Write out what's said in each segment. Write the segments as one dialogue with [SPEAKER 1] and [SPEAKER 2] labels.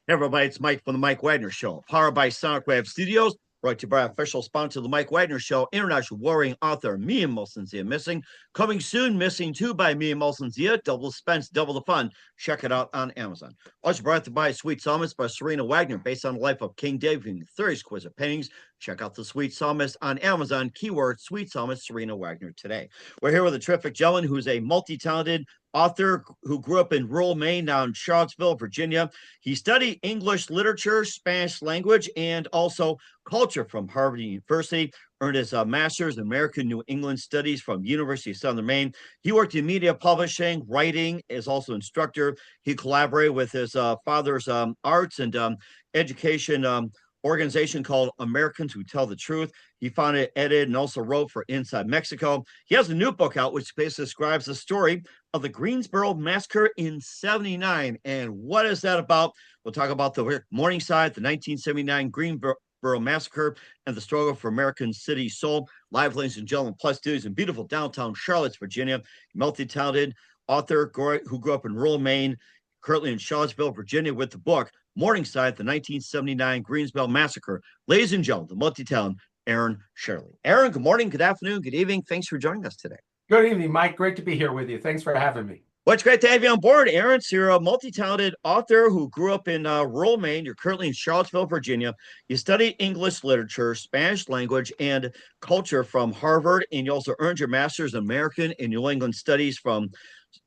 [SPEAKER 1] Hey everybody, it's Mike from the Mike Wagner Show, powered by Sonic Web Studios, brought to you by official sponsor of the Mike Wagner Show, international warring author Mia Molson Zia Missing. Coming soon, Missing 2 by Mia Molson Zia, double suspense, double the fun. Check it out on Amazon. Also brought to you by Sweet Psalmist by Serena Wagner, based on the life of King David and 30 exquisite paintings. Check out the Sweet Psalmist on Amazon, keyword Sweet Psalmist Serena Wagner today. We're here with a terrific gentleman who's a multi-talented author who grew up in rural Maine, now in Charlottesville, Virginia. He studied English literature, Spanish language, and also culture from Harvard University. Earned his master's in American New England Studies from University of Southern Maine. He worked in media publishing, writing, is also instructor. He collaborated with his father's arts and education organization called Americans Who Tell the Truth. He founded, edited, and also wrote for Inside Mexico. He has a new book out, which basically describes the story of the Greensboro Massacre in '79. And what is that about? We'll talk about the Morningside, the 1979 Greensboro Massacre, and the struggle for American city soul. Live, ladies and gentlemen, plus dudes in beautiful downtown Charlotte, Virginia. Multi-talented author who grew up in rural Maine, currently in Charlottesville, Virginia, with the book Morningside, the 1979 Greensboro Massacre. Ladies and gentlemen, the multi-talented Aran Shetterly. Aran, good morning, good afternoon, good evening. Thanks for joining us today.
[SPEAKER 2] Good evening, Mike. Great to be here with you. Thanks for having me.
[SPEAKER 1] Well, it's great to have you on board, Aran. So you're a multi-talented author who grew up in rural Maine. You're currently in Charlottesville, Virginia. You studied English literature, Spanish language, and culture from Harvard, and you also earned your master's in American and New England Studies from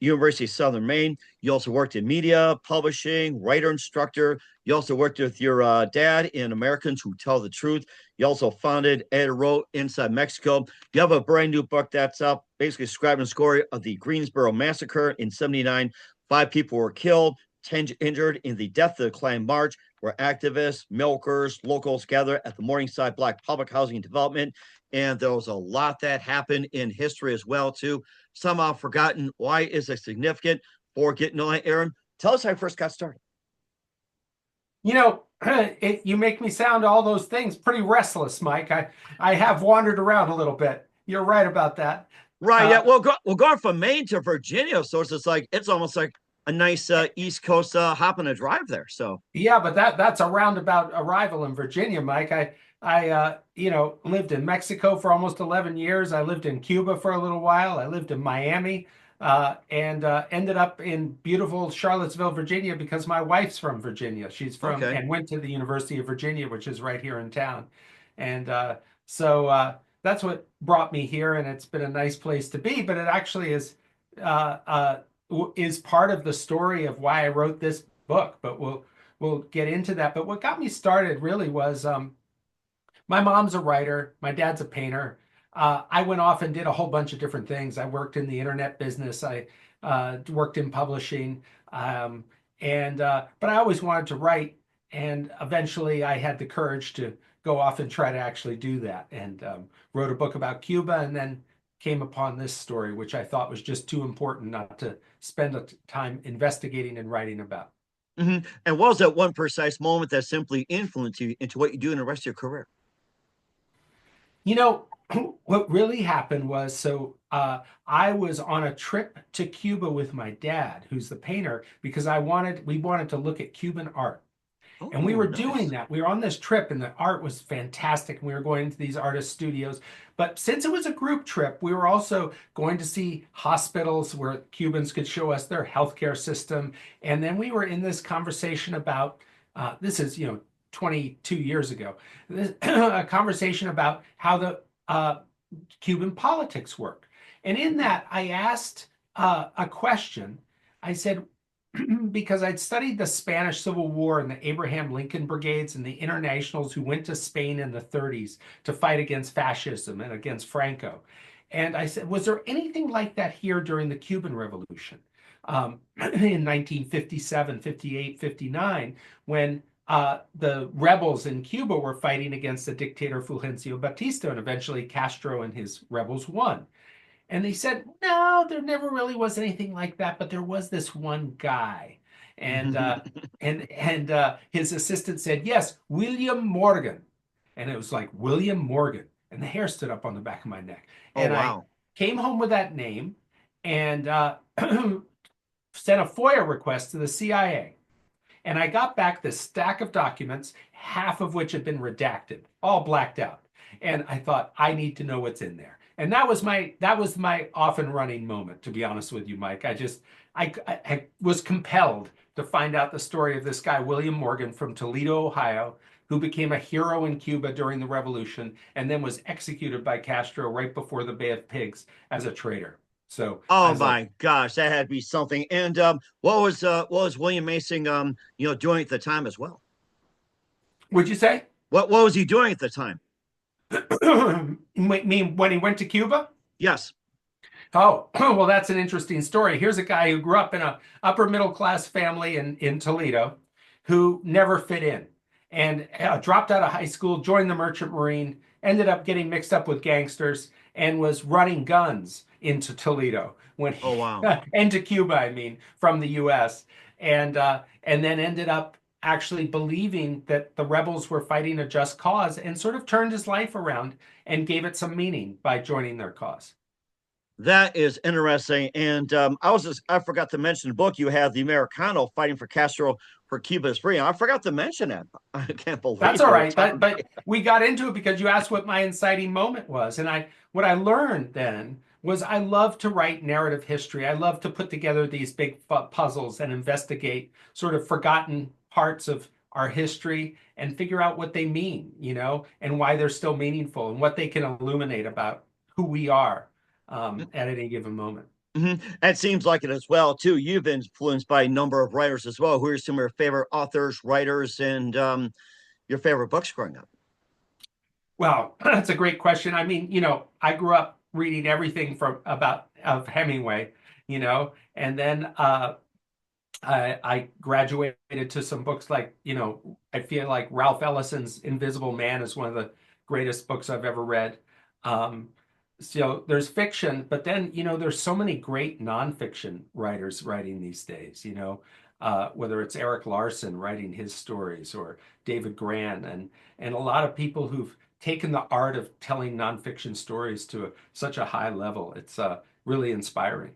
[SPEAKER 1] University of Southern Maine. You also worked in media, publishing, writer, instructor. You also worked with your dad in Americans Who Tell the Truth. You also founded, edited, wrote Inside Mexico. You have a brand new book that's up, basically describing the story of the Greensboro Massacre in '79. 5 people were killed, 10 injured in the Death of the Klan March, where activists, milkers, locals gathered at the Morningside Black Public Housing Development. And there was a lot that happened in history as well, too. Somehow forgotten. Why is it significant? For getting on, Aran, tell us how you first got started.
[SPEAKER 2] You know, you make me sound all those things pretty restless, Mike. I have wandered around a little bit. You're right about that.
[SPEAKER 1] Right. Yeah. Well, we're going from Maine to Virginia, so it's almost like a nice East Coast hop and a drive there. So
[SPEAKER 2] yeah, but that's a roundabout arrival in Virginia, Mike. I lived in Mexico for almost 11 years. I lived in Cuba for a little while. I lived in Miami, and ended up in beautiful Charlottesville, Virginia, because my wife's from Virginia. She's from and went to the University of Virginia, which is right here in town. And so that's what brought me here, and it's been a nice place to be. But it actually is part of the story of why I wrote this book. But we'll get into that. But what got me started really was my mom's a writer. My dad's a painter. I went off and did a whole bunch of different things. I worked in the internet business. I worked in publishing. But I always wanted to write. And eventually I had the courage to go off and try to actually do that. And wrote a book about Cuba, and then came upon this story, which I thought was just too important not to spend time investigating and writing about.
[SPEAKER 1] And what was that one precise moment that simply influenced you into what you do in the rest of your career?
[SPEAKER 2] You know, what really happened was, I was on a trip to Cuba with my dad, who's the painter, because we wanted to look at Cuban art. And we were doing that. We were on this trip, and the art was fantastic. And we were going into these artist studios. But since it was a group trip, we were also going to see hospitals where Cubans could show us their healthcare system. And then we were in this conversation about, this is, 22 years ago, a conversation about how the Cuban politics work. And in that, I asked a question. I said, because I'd studied the Spanish Civil War and the Abraham Lincoln Brigades and the internationals who went to Spain in the '30s to fight against fascism and against Franco. And I said, was there anything like that here during the Cuban Revolution in 1957, 58, 59, when the rebels in Cuba were fighting against the dictator Fulgencio Batista, and eventually Castro and his rebels won? And they said, no, there never really was anything like that, but there was this one guy. And his assistant said, yes, William Morgan. And it was like, William Morgan. And the hair stood up on the back of my neck. And wow. I came home with that name and sent a FOIA request to the CIA. And I got back this stack of documents, half of which had been redacted, all blacked out. And I thought, I need to know what's in there. And that was my off and running moment, to be honest with you, Mike. I was compelled to find out the story of this guy, William Morgan from Toledo, Ohio, who became a hero in Cuba during the revolution and then was executed by Castro right before the Bay of Pigs as a traitor. So I
[SPEAKER 1] Oh
[SPEAKER 2] was like,
[SPEAKER 1] my gosh, that had to be something. And what was William Mason doing at the time as well?
[SPEAKER 2] would you say?
[SPEAKER 1] What was he doing at the time?
[SPEAKER 2] Mean when he went to Cuba?
[SPEAKER 1] Yes.
[SPEAKER 2] Oh, well, that's an interesting story. Here's a guy who grew up in a upper middle class family in Toledo who never fit in and dropped out of high school, joined the Merchant Marine, ended up getting mixed up with gangsters, and was running guns into Toledo when
[SPEAKER 1] Oh
[SPEAKER 2] he,
[SPEAKER 1] wow.
[SPEAKER 2] into Cuba, I mean, from the US. And then ended up actually believing that the rebels were fighting a just cause and sort of turned his life around and gave it some meaning by joining their cause.
[SPEAKER 1] That is interesting. And I forgot to mention the book you have, The Americano Fighting for Castro for Cuba's Free. I forgot to mention that. I can't
[SPEAKER 2] That's
[SPEAKER 1] believe
[SPEAKER 2] all
[SPEAKER 1] it.
[SPEAKER 2] right. But we got into it because you asked what my inciting moment was. And what I learned then was I love to write narrative history. I love to put together these big puzzles and investigate sort of forgotten parts of our history and figure out what they mean, and why they're still meaningful and what they can illuminate about who we are at any given moment.
[SPEAKER 1] It seems like it as well, too. You've been influenced by a number of writers as well. Who are some of your favorite authors, writers, and your favorite books growing up?
[SPEAKER 2] Well, that's a great question. I mean, I grew up reading everything from about of Hemingway, and then I graduated to some books like, I feel like Ralph Ellison's Invisible Man is one of the greatest books I've ever read. Um, so there's fiction, but then, there's so many great nonfiction writers writing these days, whether it's Eric Larson writing his stories or David Grann and a lot of people who've taken the art of telling nonfiction stories to such a high level. It's really inspiring.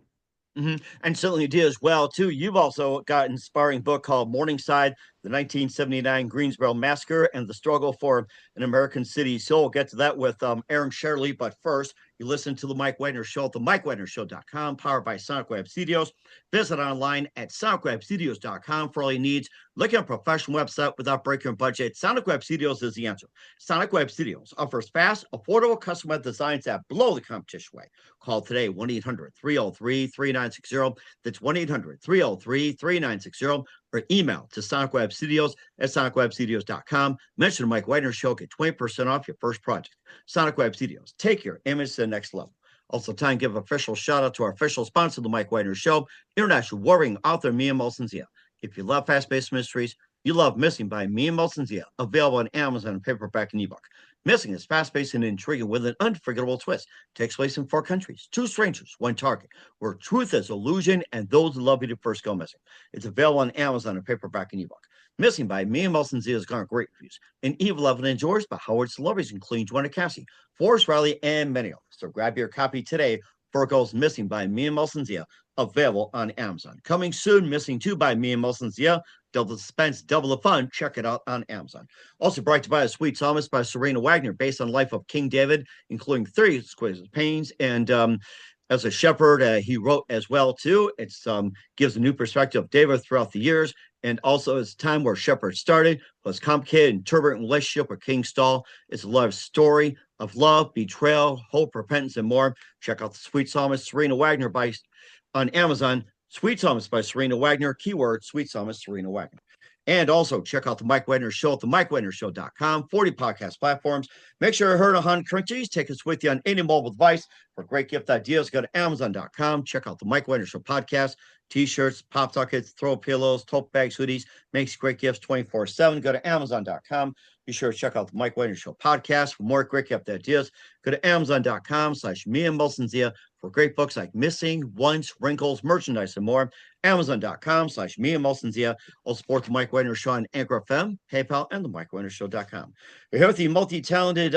[SPEAKER 1] And certainly did as well, too. You've also got an inspiring book called Morningside, the 1979 Greensboro Massacre and the Struggle for an American City Soul. We'll get to that with Aran Shetterly. But first, you listen to The Mike Wagner Show at themikewagnershow.com, powered by Sonic Web Studios. Visit online at sonicwebstudios.com for all your needs. Look at a professional website without breaking your budget. Sonic Web Studios is the answer. Sonic Web Studios offers fast, affordable custom web designs that blow the competition away. Call today, 1-800-303-3960. That's 1-800-303-3960. Or email to sonicwebstudios@sonicwebstudios.com. Mention the Mike Wagner Show, get 20% off your first project. Sonic Web Studios, take your image to the next level. Also, time to give an official shout out to our official sponsor, the Mike Wagner Show, international warring author Mia Molson-Zia. If you love fast-paced mysteries, you love Missing by Mia Molson-Zia, available on Amazon in paperback and ebook. Missing is fast-paced and intriguing with an unforgettable twist. Takes place in 4 countries, 2 strangers, 1 target, where truth is illusion and those who love you to first go missing. It's available on Amazon in paperback and ebook. Missing by Mia Molson-Zia has garnered great reviews. And Evil Evan enjoys by Howard celebrities, including Joanna Cassie, Forrest Riley, and many others. So grab your copy today for Goes Missing by Mia Molson-Zia, available on Amazon. Coming soon, Missing 2 by Mia Molson-Zia. Double the suspense, double the fun. Check it out on Amazon. Also brought to you by A Sweet Psalmist by Serena Wagner, based on the life of King David, including 30 exquisite pains. And as a shepherd, he wrote as well, too. It gives a new perspective of David throughout the years. And also, it's a time where shepherds started, was complicated and turbulent relationship with King Saul. It's a love story of love, betrayal, hope, repentance, and more. Check out The Sweet Psalmist, Serena Wagner, on Amazon. Sweet Psalmist by Serena Wagner, keyword Sweet Psalmist Serena Wagner. And also check out the Mike Wagner Show at themikewagnershow.com, 40 podcast platforms. Make sure you're heard on 100 countries. Take us with you on any mobile device. For great gift ideas, go to amazon.com. Check out the Mike Wagner Show podcast, t-shirts, pop sockets, throw pillows, tote bags, hoodies. Makes great gifts 24/7. Go to amazon.com. Be sure to check out the Mike Wagner Show podcast for more great gift ideas. Go to amazon.com/Mia Molson-Zia for great books like Missing, Once, Wrinkles, merchandise, and more. Amazon.com/Mia Molson-Zia. Also support the Mike Wagner Show on Anchor FM, PayPal, and the MikeWagnerShow.com. We're here with the multi-talented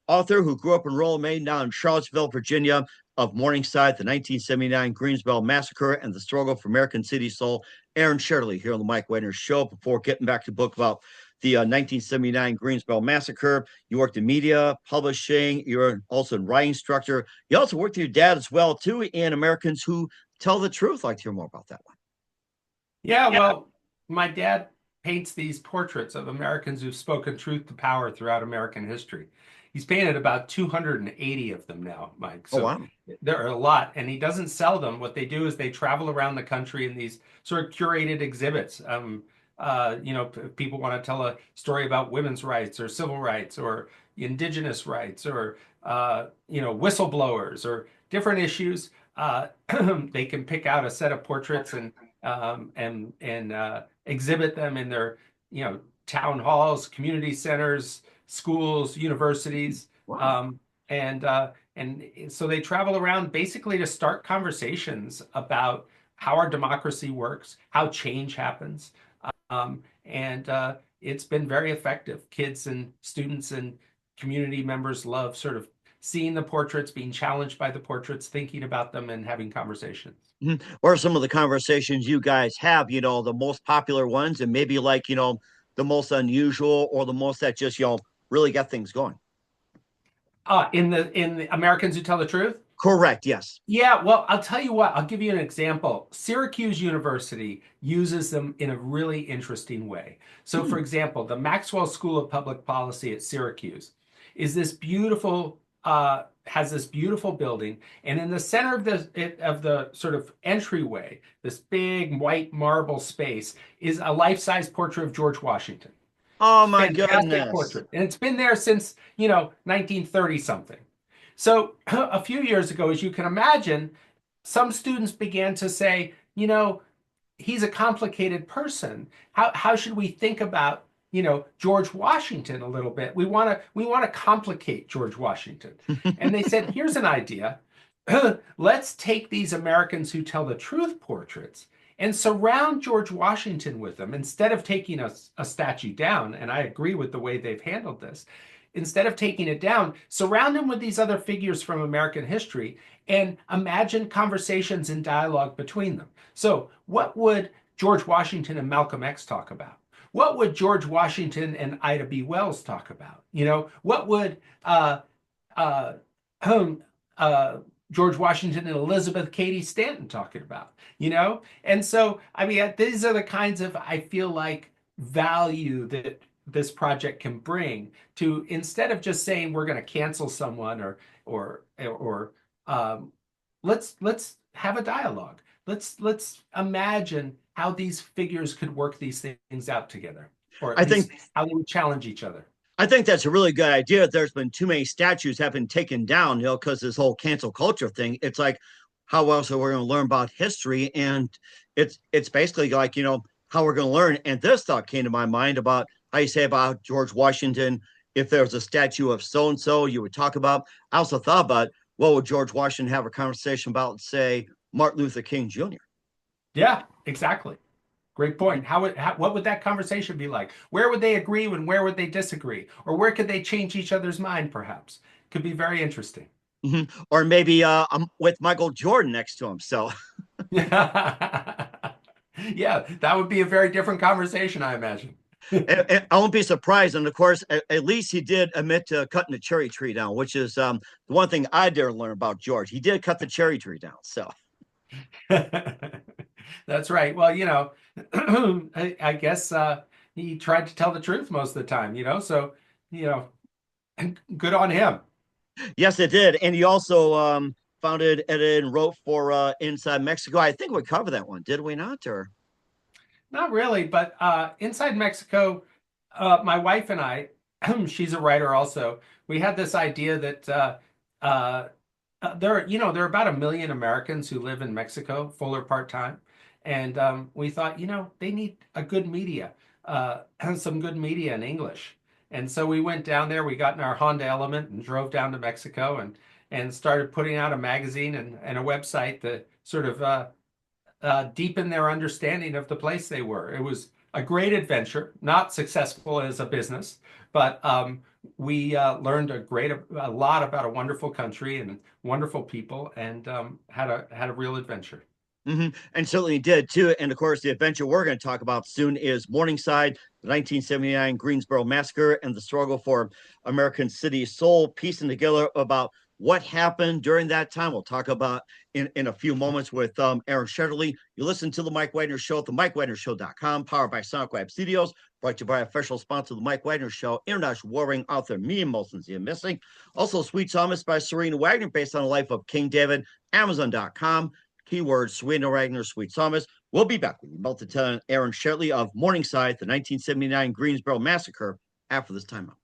[SPEAKER 1] author who grew up in Royal Maine, now in Charlottesville, Virginia. of Morningside, the 1979 Greensboro Massacre, and the struggle for American city soul. Aran Shetterly here on the Mike Wagner Show. Before getting back to the book about the 1979 Greensboro Massacre, you worked in media, publishing. You're also a writing instructor. You also worked with your dad as well, too, in Americans Who Tell the Truth. I'd like to hear more about that one.
[SPEAKER 2] Yeah, well, my dad paints these portraits of Americans who've spoken truth to power throughout American history. He's painted about 280 of them now, Mike.
[SPEAKER 1] Oh,
[SPEAKER 2] So
[SPEAKER 1] wow.
[SPEAKER 2] there are a lot, and he doesn't sell them. What they do is they travel around the country in these sort of curated exhibits. People want to tell a story about women's rights or civil rights or indigenous rights or whistleblowers or different issues. They can pick out a set of portraits and exhibit them in their town halls, community centers, schools, universities,
[SPEAKER 1] Wow.
[SPEAKER 2] and so they travel around basically to start conversations about how our democracy works, how change happens, and it's been very effective. Kids and students and community members love sort of seeing the portraits, being challenged by the portraits, thinking about them, and having conversations.
[SPEAKER 1] Mhm. What are some of the conversations you guys have, the most popular ones, and maybe like, the most unusual or the most that just, really get things going?
[SPEAKER 2] In the Americans Who Tell the Truth?
[SPEAKER 1] Correct. Yes.
[SPEAKER 2] Yeah, well, I'll tell you what, I'll give you an example. Syracuse University uses them in a really interesting way. So,
[SPEAKER 1] Hmm.
[SPEAKER 2] for example, the Maxwell School of Public Policy at Syracuse is this beautiful, has this beautiful building, and in the center of the sort of entryway, this big white marble space, is a life-size portrait of George Washington.
[SPEAKER 1] Oh my
[SPEAKER 2] Fantastic
[SPEAKER 1] goodness.
[SPEAKER 2] portrait, and it's been there since 1930 something. So a few years ago, as you can imagine, some students began to say, he's a complicated person. How should we think about, George Washington a little bit? We want to complicate George Washington. And they said, here's an idea. Let's take these Americans Who Tell the Truth portraits and surround George Washington with them instead of taking a statue down. And I agree with the way they've handled this. Instead of taking it down, surround him with these other figures from American history and imagine conversations and dialogue between them. So, what would George Washington and Malcolm X talk about? What would George Washington and Ida B. Wells talk about? What would uh, George Washington and Elizabeth Cady Stanton talking about? And so, I mean, these are the kinds of, I feel like, value that this project can bring to, instead of just saying we're going to cancel someone or let's have a dialogue. Let's imagine how these figures could work these things out together, or at
[SPEAKER 1] I
[SPEAKER 2] least
[SPEAKER 1] think
[SPEAKER 2] how they would challenge each other.
[SPEAKER 1] I think that's a really good idea. There's been too many statues have been taken down, because this whole cancel culture thing. It's like, how else are we going to learn about history? And it's basically like, how we're going to learn. And this thought came to my mind about how you say about George Washington. If there was a statue of so and so, you would talk about. I also thought about, what would George Washington have a conversation about, say, Martin Luther King Jr.?
[SPEAKER 2] Yeah, exactly. Great point. What would that conversation be like? Where would they agree and where would they disagree? Or where could they change each other's mind, perhaps? Could be very interesting.
[SPEAKER 1] Mm-hmm. Or maybe with Michael Jordan next to him. So
[SPEAKER 2] Yeah, that would be a very different conversation, I imagine.
[SPEAKER 1] I won't be surprised. And of course, at least he did admit to cutting the cherry tree down, which is the one thing I dare learn about George. He did cut the cherry tree down. So
[SPEAKER 2] That's right. Well, I guess he tried to tell the truth most of the time, so, you know, good on him.
[SPEAKER 1] yes, it did. And he also founded, edited, and wrote for Inside Mexico. I think we covered that one, did we not? Or
[SPEAKER 2] Not really, but inside Mexico, my wife and I, she's a writer also, we had this idea that uh, there are about 1 million Americans who live in Mexico, full or part-time. And we thought, they need a good media, some good media in English. And so we went down there, we got in our Honda Element and drove down to Mexico and started putting out a magazine and a website that sort of deepen their understanding of the place they were. It was a great adventure, not successful as a business, but we learned a lot about a wonderful country and wonderful people, and had a real adventure.
[SPEAKER 1] And certainly did too. And of course, the adventure we're going to talk about soon is Morningside, the 1979 Greensboro Massacre, and the struggle for American City soul, piecing together about what happened during that time. We'll talk about in a few moments with Aran Shetterly. You listen to the Mike Wagner Show at the MikeWagnerShow.com, powered by Sonic Web Studios, brought to you by official sponsor of the Mike Wagner Show, international warring author Mia Molson's The Missing. Also, Sweet Psalmist by Serena Wagner, based on the life of King David, Amazon.com. Keyword Serena Wagner, Sweet Psalmist. We'll be back with Lieutenant Aran Shetterly of Morningside, the 1979 Greensboro Massacre, after this timeout.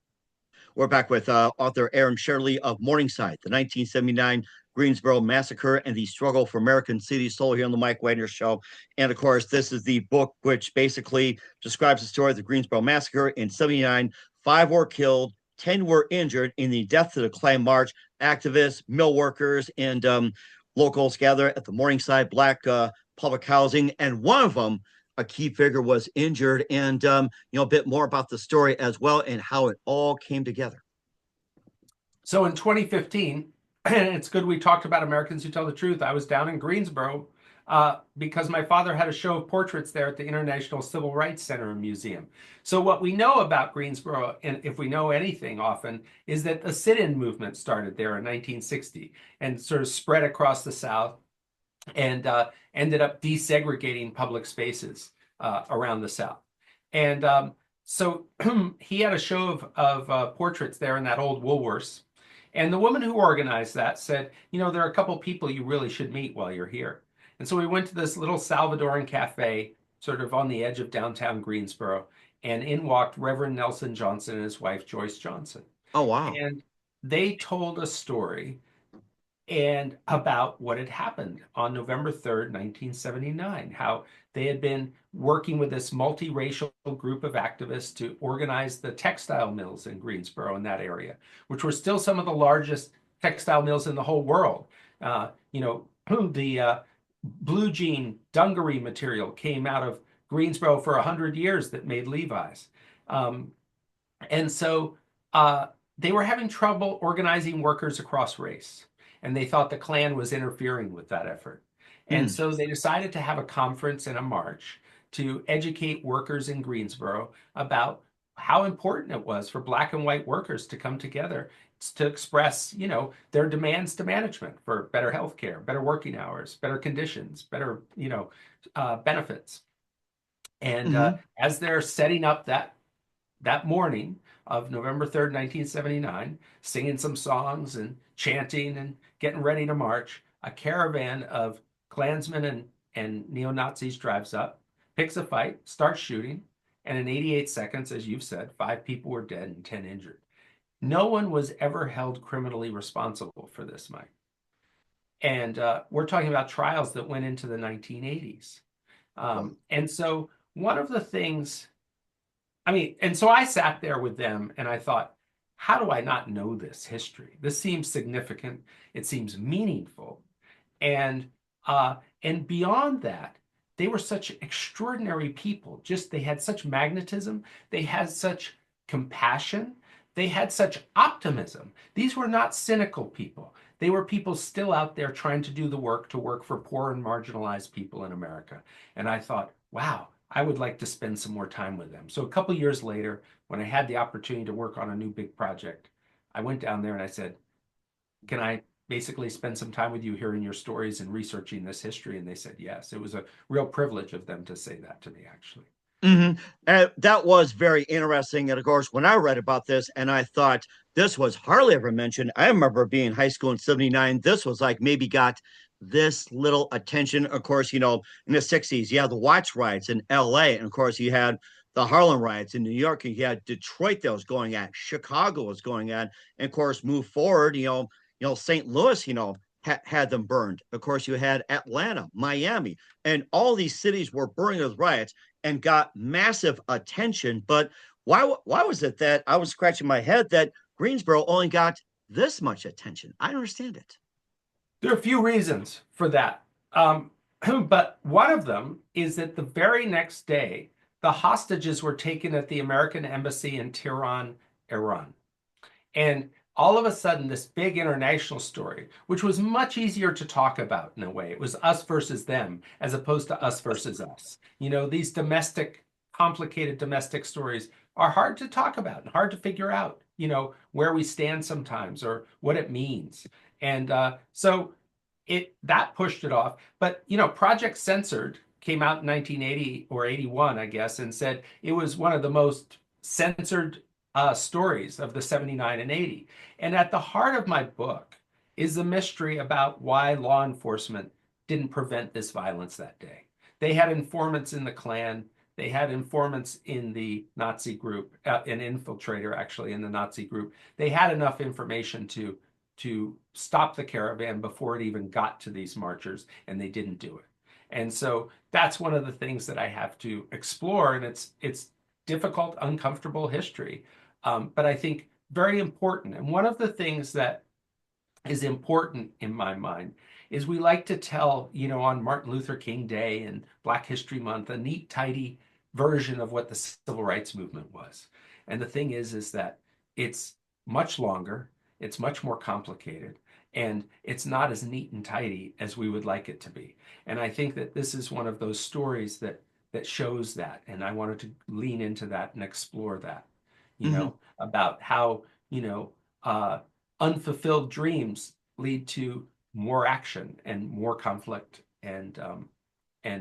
[SPEAKER 1] We're back with author Aran Shetterly of Morningside, the 1979 Greensboro Massacre, and the struggle for American City soul here on the Mike Wagner Show. And of course, this is the book which basically describes the story of the Greensboro Massacre. In 79, 5 were killed, 10 were injured in the Death to the Klan March. Activists, mill workers, and locals gather at the Morningside Black Public Housing, and one of them, a key figure, was injured. And a bit more about the story as well and how it all came together.
[SPEAKER 2] So in 2015, and it's good we talked about Americans Who Tell the Truth. I was down in Greensboro because my father had a show of portraits there at the International Civil Rights Center and Museum. So what we know about Greensboro, and if we know anything often, is that the sit-in movement started there in 1960 and sort of spread across the South and ended up desegregating public spaces around the South. And so he had a show of portraits there in that old Woolworths. And the woman who organized that said, there are a couple people you really should meet while you're here. And so we went to this little Salvadoran cafe, sort of on the edge of downtown Greensboro, and in walked Reverend Nelson Johnson and his wife, Joyce Johnson.
[SPEAKER 1] Oh, wow.
[SPEAKER 2] And they told a story and about what had happened on November 3rd, 1979, how they had been working with this multiracial group of activists to organize the textile mills in Greensboro in that area, which were still some of the largest textile mills in the whole world. The blue jean dungaree material came out of Greensboro for 100 years that made Levi's. And so they were having trouble organizing workers across race. And they thought the Klan was interfering with that effort. And so they decided to have a conference and a march to educate workers in Greensboro about how important it was for Black and white workers to come together to express, their demands to management for better health care, better working hours, better conditions, better, benefits. And as they're setting up that morning of November 3rd, 1979, singing some songs and chanting and getting ready to march, a caravan of Klansmen and neo-Nazis drives up, picks a fight, starts shooting, and in 88 seconds, as you've said, 5 people were dead and 10 injured. No one was ever held criminally responsible for this, Mike. And we're talking about trials that went into the 1980s. And so one of the things, and so I sat there with them and I thought, how do I not know this history? This seems significant. It seems meaningful. And beyond that, they were such extraordinary people. They had such magnetism. They had such compassion. They had such optimism. These were not cynical people. They were people still out there trying to do the work, to work for poor and marginalized people in America. And I thought, wow, I would like to spend some more time with them. So a couple years later, when I had the opportunity to work on a new big project, I went down there and I said, can I basically spend some time with you hearing your stories and researching this history? And they said yes. It was a real privilege of them to say that to me, actually.
[SPEAKER 1] That was very interesting. And of course, when I read about this and I thought this was hardly ever mentioned, I remember being in high school in 79. This was like maybe got this little attention. Of course, in the 60s, you had the Watts riots in LA. And of course, you had the Harlem riots in New York. And you had Detroit that was going at, Chicago was going at. And of course, move forward, St. Louis, had them burned. Of course, you had Atlanta, Miami, and all these cities were burning with riots and got massive attention. But why was it that I was scratching my head that Greensboro only got this much attention? I don't understand it.
[SPEAKER 2] There are a few reasons for that. But one of them is that the very next day, the hostages were taken at the American embassy in Tehran, Iran. And all of a sudden, this big international story, which was much easier to talk about in a way, it was us versus them as opposed to us versus us. These complicated domestic stories are hard to talk about and hard to figure out, where we stand sometimes or what it means. And so that pushed it off. But, Project Censored came out in 1980 or 81, I guess, and said it was one of the most censored stories of the 79 and 80. And at the heart of my book is the mystery about why law enforcement didn't prevent this violence that day. They had informants in the Klan. They had informants in the Nazi group, an infiltrator actually in the Nazi group. They had enough information to stop the caravan before it even got to these marchers, and they didn't do it. And so that's one of the things that I have to explore, and it's difficult, uncomfortable history, but I think very important. And one of the things that is important in my mind is we like to tell, on Martin Luther King Day and Black History Month, a neat, tidy version of what the civil rights movement was. And the thing is that it's much longer, it's much more complicated, and it's not as neat and tidy as we would like it to be. And I think that this is one of those stories that shows that. And I wanted to lean into that and explore that,
[SPEAKER 1] Mm-hmm.
[SPEAKER 2] about how, unfulfilled dreams lead to more action and more conflict. And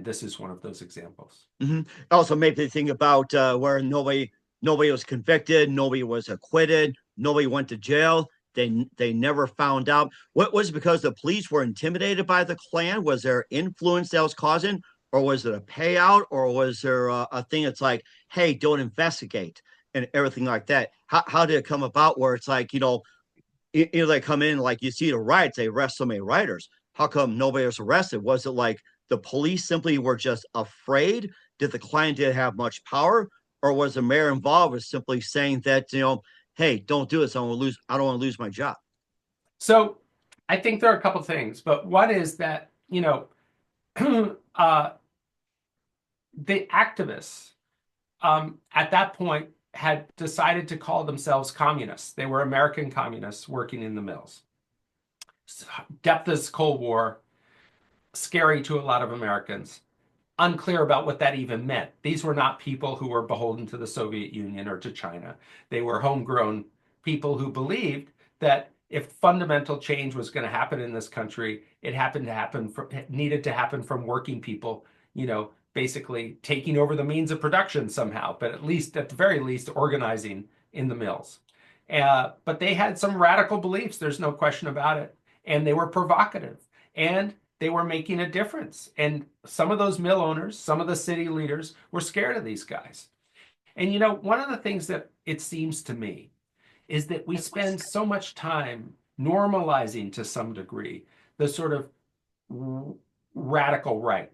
[SPEAKER 2] this is one of those examples.
[SPEAKER 1] Mm-hmm. Also made me think about where nobody was convicted, nobody was acquitted, nobody went to jail. They never found out. What was it, because the police were intimidated by the Klan? Was there influence that was causing, or was it a payout, or was there a thing that's like, hey, don't investigate and everything like that? How did it come about where it's like, they come in, like you see the riots, they arrest so many rioters. How come nobody was arrested? Was it like the police simply were just afraid? Did the Klan didn't have much power, or was the mayor involved with simply saying that, hey, don't do this, I don't want to lose my job?
[SPEAKER 2] So I think there are a couple of things, but one is that, uh, the activists at that point had decided to call themselves communists. They were American communists working in the mills. Depth as Cold War, scary to a lot of Americans, unclear about what that even meant. These were not people who were beholden to the Soviet Union or to China. They were homegrown people who believed that if fundamental change was going to happen in this country, it needed to happen from working people, basically taking over the means of production somehow, but at the very least, organizing in the mills. But they had some radical beliefs, there's no question about it. And they were provocative. And they were making a difference. And some of those mill owners, some of the city leaders were scared of these guys. And one of the things that it seems to me is that we spend so much time normalizing to some degree the sort of radical right?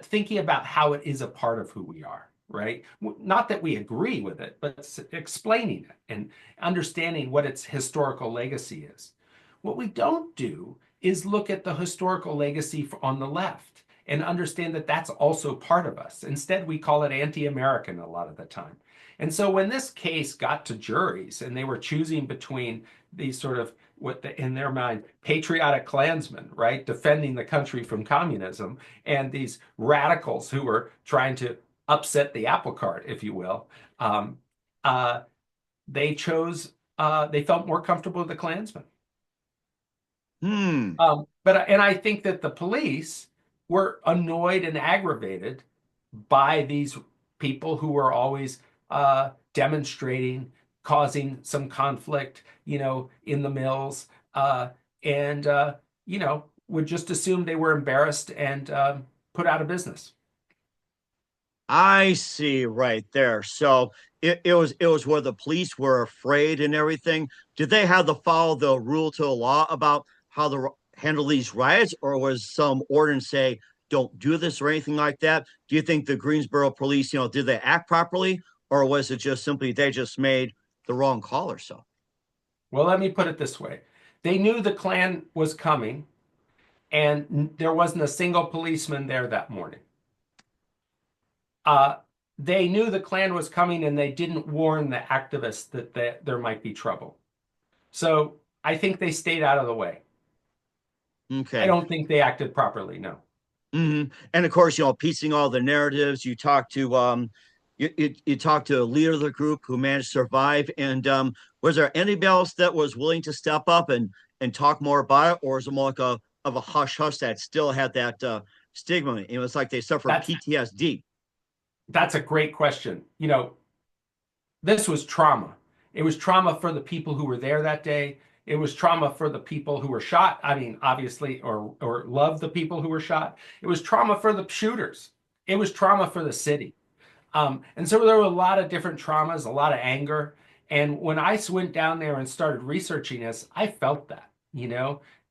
[SPEAKER 2] Thinking about how it is a part of who we are, right? Not that we agree with it, but explaining it and understanding what its historical legacy is. What we don't do is look at the historical legacy on the left and understand that that's also part of us. Instead, we call it anti-American a lot of the time. And so when this case got to juries and they were choosing between these sort of, in their mind, patriotic Klansmen, right, defending the country from communism, and these radicals who were trying to upset the apple cart, if you will, they felt more comfortable with the Klansmen.
[SPEAKER 1] Hmm.
[SPEAKER 2] And I think that the police were annoyed and aggravated by these people who were always demonstrating, causing some conflict, in the mills, and would just assume they were embarrassed and put out of business.
[SPEAKER 1] I see right there. So it was where the police were afraid and everything. Did they have to follow the rule to the law about how to handle these riots, or was some ordinance say don't do this or anything like that? Do you think the Greensboro police, did they act properly, or was it just simply they just made the wrong call or so?
[SPEAKER 2] Well, let me put it this way. They knew the Klan was coming, and there wasn't a single policeman there that morning. they knew the Klan was coming and they didn't warn the activists that there might be trouble. So I think they stayed out of the way. I
[SPEAKER 1] Okay.
[SPEAKER 2] don't think they acted properly. No.
[SPEAKER 1] And of course, piecing all the narratives, you talk to a leader of the group who managed to survive. And was there anybody else that was willing to step up and talk more about it, or is it more like a hush hush that still had that stigma? It was like they suffered
[SPEAKER 2] That's
[SPEAKER 1] PTSD.
[SPEAKER 2] that's a great question. This was trauma. It was trauma for the people who were there that day. It was trauma for the people who were shot. I mean, obviously, or loved the people who were shot. It was trauma for the shooters. It was trauma for the city. And so there were a lot of different traumas, a lot of anger. And when I went down there and started researching this, I felt that.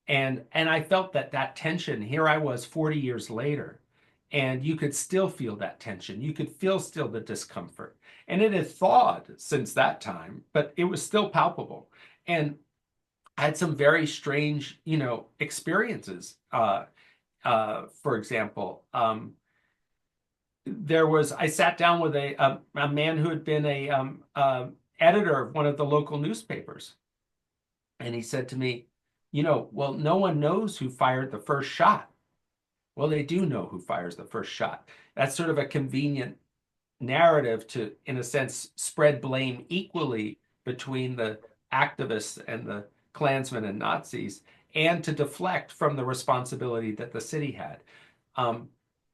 [SPEAKER 2] And I felt that tension. Here I was 40 years later, and you could still feel that tension. You could feel still the discomfort. And it had thawed since that time, but it was still palpable. And I had some very strange, experiences. For example, I sat down with a man who had been a editor of one of the local newspapers, and he said to me, well, no one knows who fired the first shot. Well, they do know who fires the first shot. That's sort of a convenient narrative to, in a sense, spread blame equally between the activists and the Klansmen and Nazis, and to deflect from the responsibility that the city had.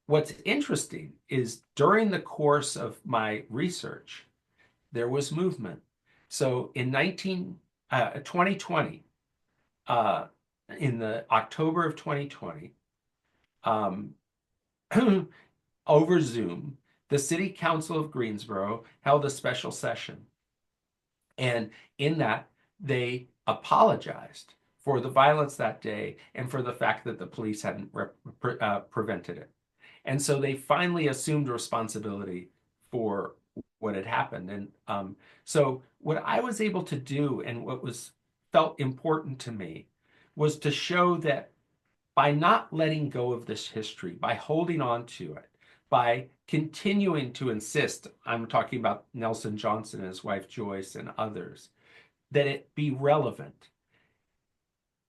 [SPEAKER 2] What's interesting is during the course of my research, there was movement. So in 2020, in the October of 2020, over Zoom, the City Council of Greensboro held a special session. And in that, they apologized for the violence that day and for the fact that the police hadn't prevented it. And so they finally assumed responsibility for what had happened. And so what I was able to do, and what was felt important to me, was to show that by not letting go of this history, by holding on to it, by continuing to insist, I'm talking about Nelson Johnson and his wife Joyce and others, that it be relevant.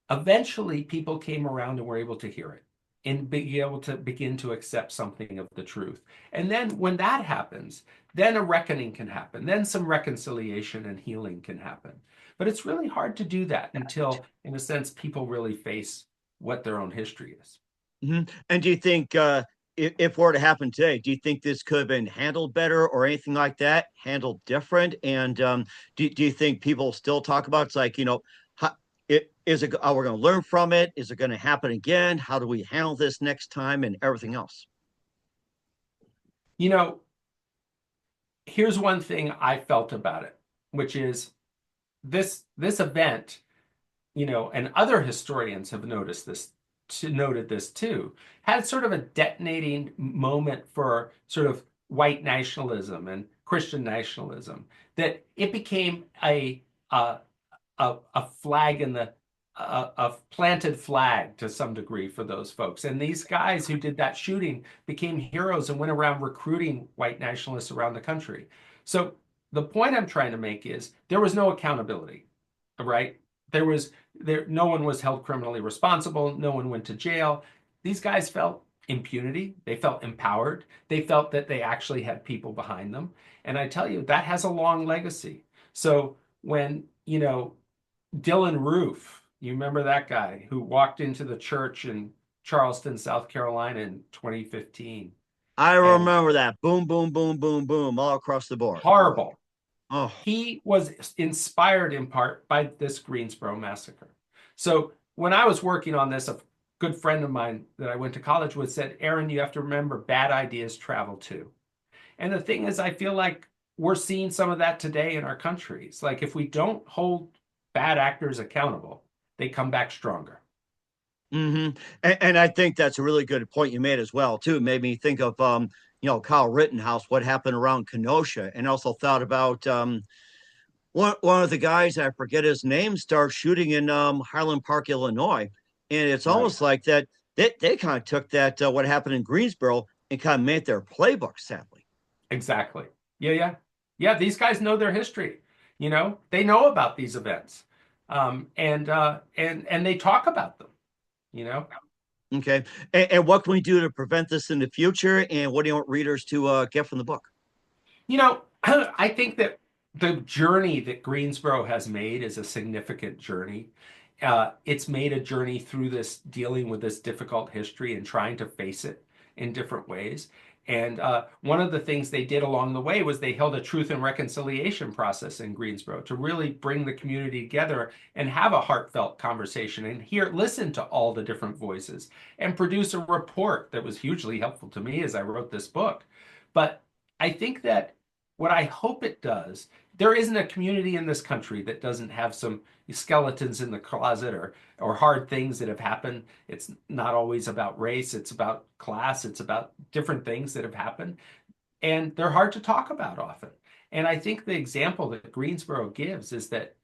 [SPEAKER 2] Eventually, people came around and were able to hear it and be able to begin to accept something of the truth. And then when that happens, then a reckoning can happen. Then some reconciliation and healing can happen. But it's really hard to do that until, in a sense, people really face what their own history is.
[SPEAKER 1] And do you think if it were to happen today, do you think this could have been handled better or anything like that, handled different? And do you think people still talk about it's like, how, is it, are we going to learn from it? Is it going to happen again? How do we handle this next time and everything else?
[SPEAKER 2] Here's one thing I felt about it, which is this event, and other historians have noted this too, had sort of a detonating moment for sort of white nationalism and Christian nationalism, that it became a flag in the a planted flag to some degree for those folks. And these guys who did that shooting became heroes and went around recruiting white nationalists around the country. So the point I'm trying to make is there was no accountability, right? No one was held criminally responsible. No one went to jail. These guys felt impunity. They felt empowered. They felt that they actually had people behind them. And I tell you, that has a long legacy. So when, Dylan Roof, you remember that guy who walked into the church in Charleston, South Carolina in 2015.
[SPEAKER 1] I remember that. Boom, boom, boom, boom, boom, all across the board.
[SPEAKER 2] Horrible.
[SPEAKER 1] Oh,
[SPEAKER 2] He was inspired in part by this Greensboro massacre. So when I was working on this, a good friend of mine that I went to college with said, Aran, you have to remember bad ideas travel too. And the thing is, I feel like we're seeing some of that today in our country. It's like if we don't hold bad actors accountable, they come back stronger.
[SPEAKER 1] And I think that's a really good point you made as well, too. It made me think of, Kyle Rittenhouse, what happened around Kenosha, and also thought about one of the guys, I forget his name, started shooting in Highland Park, Illinois. And it's almost like that they kind of took that, what happened in Greensboro, and kind of made their playbook, sadly.
[SPEAKER 2] Exactly. Yeah, yeah. Yeah, these guys know their history. They know about these events. And they talk about them, you know.
[SPEAKER 1] Okay. And what can we do to prevent this in the future? And what do you want readers to get from the book?
[SPEAKER 2] I think that the journey that Greensboro has made is a significant journey. It's made a journey through this, dealing with this difficult history and trying to face it in different ways. And one of the things they did along the way was they held a truth and reconciliation process in Greensboro to really bring the community together and have a heartfelt conversation and listen to all the different voices and produce a report that was hugely helpful to me as I wrote this book. But I think that what I hope it does, there isn't a community in this country that doesn't have some skeletons in the closet or hard things that have happened. It's not always about race, it's about class, it's about different things that have happened. And they're hard to talk about often. And I think the example that Greensboro gives is that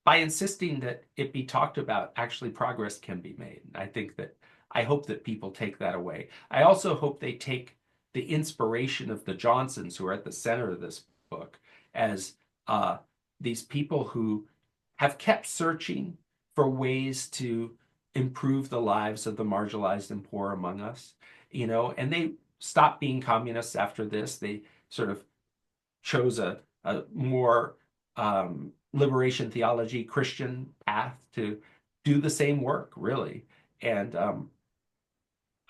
[SPEAKER 2] by insisting that it be talked about, actually progress can be made. I hope that people take that away. I also hope they take the inspiration of the Johnsons, who are at the center of this book, as these people who have kept searching for ways to improve the lives of the marginalized and poor among us, and they stopped being communists after this. They sort of chose a more liberation theology, Christian path to do the same work, really. And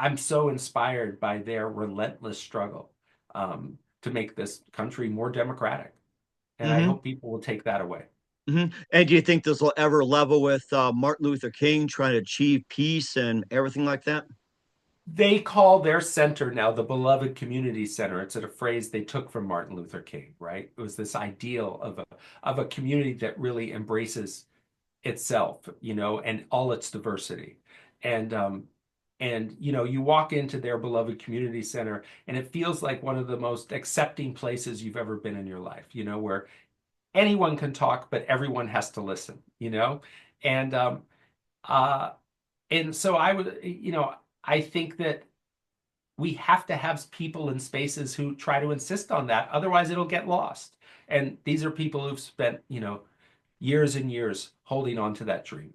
[SPEAKER 2] I'm so inspired by their relentless struggle to make this country more democratic. And I
[SPEAKER 1] Hmm.
[SPEAKER 2] hope people will take that away.
[SPEAKER 1] And do you think this will ever level with Martin Luther King trying to achieve peace and everything like that?
[SPEAKER 2] They call their center now the Beloved Community Center. It's a phrase they took from Martin Luther King, right? It was this ideal of a community that really embraces itself, and all its diversity. And you walk into their Beloved Community Center, and it feels like one of the most accepting places you've ever been in your life, where anyone can talk, but everyone has to listen, and uh, and so I think that we have to have people in spaces who try to insist on that. Otherwise, it'll get lost. And these are people who've spent, years and years holding on to that dream.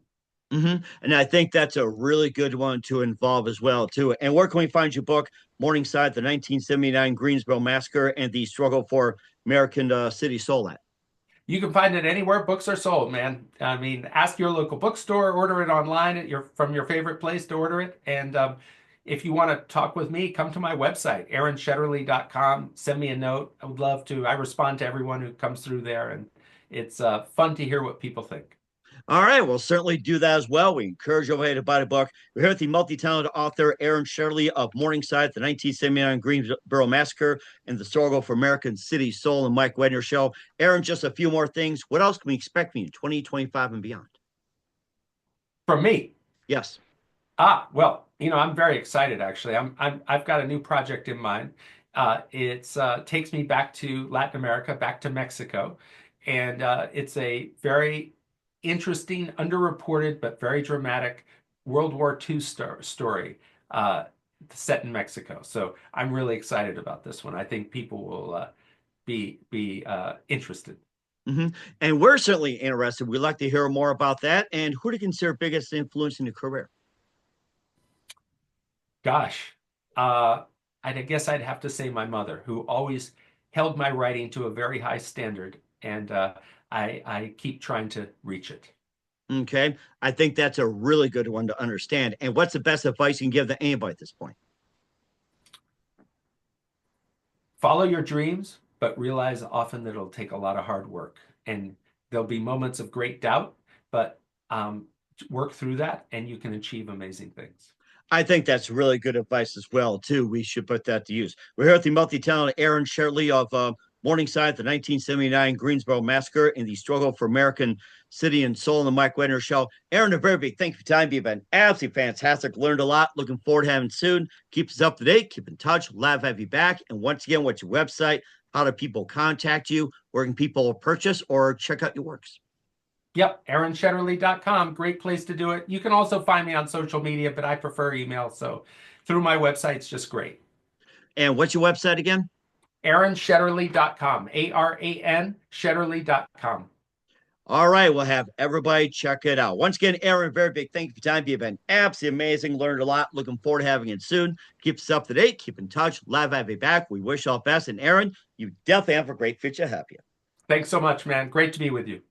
[SPEAKER 1] And I think that's a really good one to involve as well, too. And where can we find your book, Morningside, the 1979 Greensboro Massacre and the Struggle for American City Soul at?
[SPEAKER 2] You can find it anywhere books are sold, man. I mean, ask your local bookstore, order it online from your favorite place to order it. And if you want to talk with me, come to my website, aranshetterly.com. Send me a note. I would love to. I respond to everyone who comes through there, and it's fun to hear what people think.
[SPEAKER 1] All right, we'll certainly do that as well. We encourage everybody to buy the book. We're here with the multi-talented author Aran Shetterly of Morningside, the 1979 Greensboro Massacre, and the Struggle for American City Soul, and Mike Wagner Show. Aran, just a few more things. What else can we expect from you in 2025 and beyond?
[SPEAKER 2] From me.
[SPEAKER 1] Yes.
[SPEAKER 2] Well, I'm very excited actually. I've got a new project in mind. It's takes me back to Latin America, back to Mexico, and it's a very interesting, underreported but very dramatic World War II story set in Mexico. So I'm really excited about this one. I think people will be interested.
[SPEAKER 1] Mm-hmm. And we're certainly interested. We'd like to hear more about that. And who do you consider biggest influence in your career?
[SPEAKER 2] Gosh, I guess I'd have to say my mother, who always held my writing to a very high standard, and I keep trying to reach it.
[SPEAKER 1] Okay. I think that's a really good one to understand. And what's the best advice you can give to anybody at this point?
[SPEAKER 2] Follow your dreams, but realize often that it'll take a lot of hard work, and there'll be moments of great doubt, but work through that, and you can achieve amazing things.
[SPEAKER 1] I think that's really good advice as well, too. We should put that to use. We're here with the multi-talented Aran Shetterly of Morningside, the 1979 Greensboro Massacre, and the Struggle for American City and Soul, and the Mike Wagner Show. Aran, a very big thank you for your time. You've been absolutely fantastic. Learned a lot. Looking forward to having soon. Keep us up to date. Keep in touch. Love to have you back. And once again, what's your website? How do people contact you? Where can people purchase or check out your works?
[SPEAKER 2] Yep, aranshetterly.com. Great place to do it. You can also find me on social media, but I prefer email. So through my website, it's just great.
[SPEAKER 1] And what's your website again?
[SPEAKER 2] AranShetterly.com. ARAN Shetterly.com.
[SPEAKER 1] All right, we'll have everybody check it out. Once again, Aran, very big thank you for your time. You've been absolutely amazing. Learned a lot. Looking forward to having it soon. Keep us up to date. Keep in touch. Love having you back. We wish all best. And Aran, you definitely have a great future ahead of you.
[SPEAKER 2] Thanks so much, man. Great to be with you.